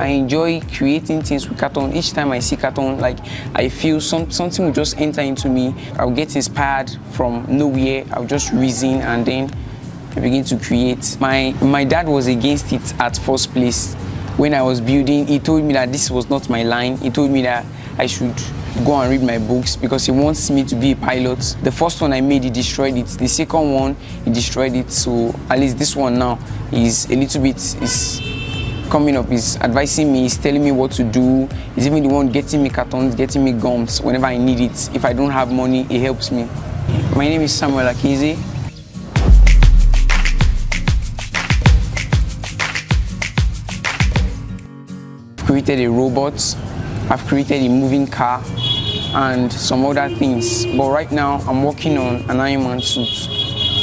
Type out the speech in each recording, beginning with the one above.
I enjoy creating things with carton. Each time I see carton, like I feel something will just enter into me. I'll get inspired from nowhere. I'll just reason and then I begin to create. My dad was against it at first place. When I was building, he told me that this was not my line. He told me that I should go and read my books because he wants me to be a pilot. The first one I made, he destroyed it. The second one, he destroyed it. So at least this one now is a little bit coming up. He's advising me, he's telling me what to do. He's even the one getting me cartons, getting me gums whenever I need it. If I don't have money, he helps me. My name is Samuel Akize. I've created a robot. I've created a moving car and some other things, but right now I'm working on an Iron Man suit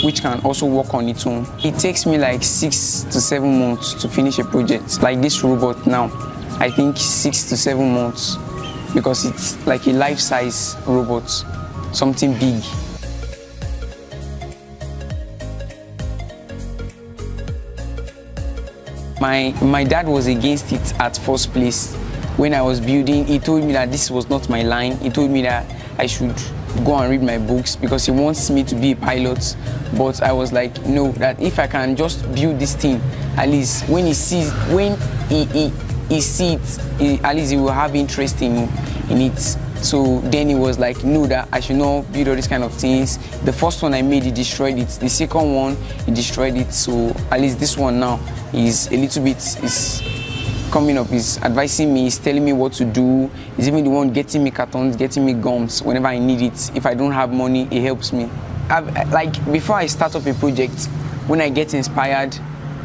which can also work on its own. It takes me like 6 to 7 months to finish a project. Like this robot now, I think 6 to 7 months because it's like a life-size robot, something big. My dad was against it at first place. When I was building, he told me that this was not my line. He told me that I should go and read my books because he wants me to be a pilot. But I was like, no, that if I can just build this thing, at least when he sees, when he sees it, at least he will have interest in it. So then he was like, no, that I should not build all these kind of things. The first one I made, he destroyed it. The second one, he destroyed it. So at least this one now is a little bit, coming up, he's advising me, he's telling me what to do. He's even the one getting me cartons, getting me gums whenever I need it. If I don't have money, he helps me. Like before I start up a project, when I get inspired,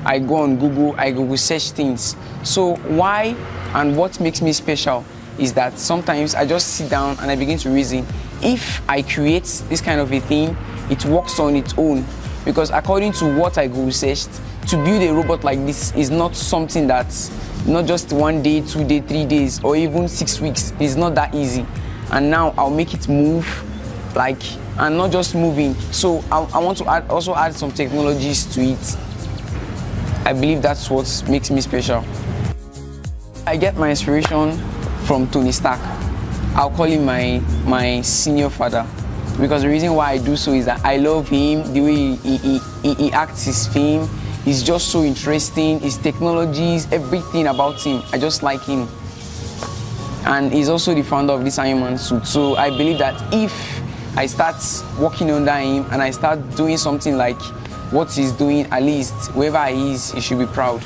I go on Google, I Google search things. So why and what makes me special is that sometimes I just sit down and I begin to reason. If I create this kind of a thing, it works on its own. Because according to what I Google searched, to build a robot like this is not something that's not just 1 day, 2 days, 3 days, or even 6 weeks. It's not that easy. And now I'll make it move, like, and not just moving. So I want to also add some technologies to it. I believe that's what makes me special. I get my inspiration from Tony Stark. I'll call him my senior father. Because the reason why I do so is that I love him, the way he acts his film. He's just so interesting, his technologies, everything about him. I just like him. And he's also the founder of this Iron Man suit. So I believe that if I start working under him and I start doing something like what he's doing, at least wherever he is, he should be proud.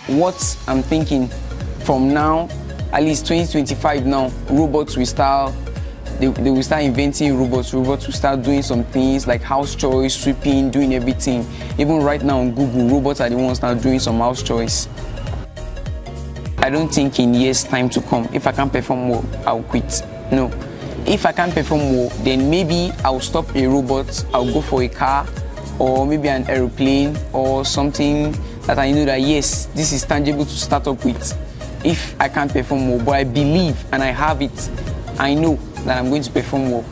What I'm thinking from now, at least 2025 now, robots will start. They will start inventing robots. Robots will start doing some things like house chores, sweeping, doing everything. Even right now on Google, robots are the ones that are doing some house chores. I don't think in years' time to come, if I can't perform well, I'll quit. No. If I can't perform well, then maybe I'll stop a robot, I'll go for a car, or maybe an aeroplane, or something that I know that yes, this is tangible to start up with. If I can't perform well, but I believe and I have it, I know that I'm going to perform well.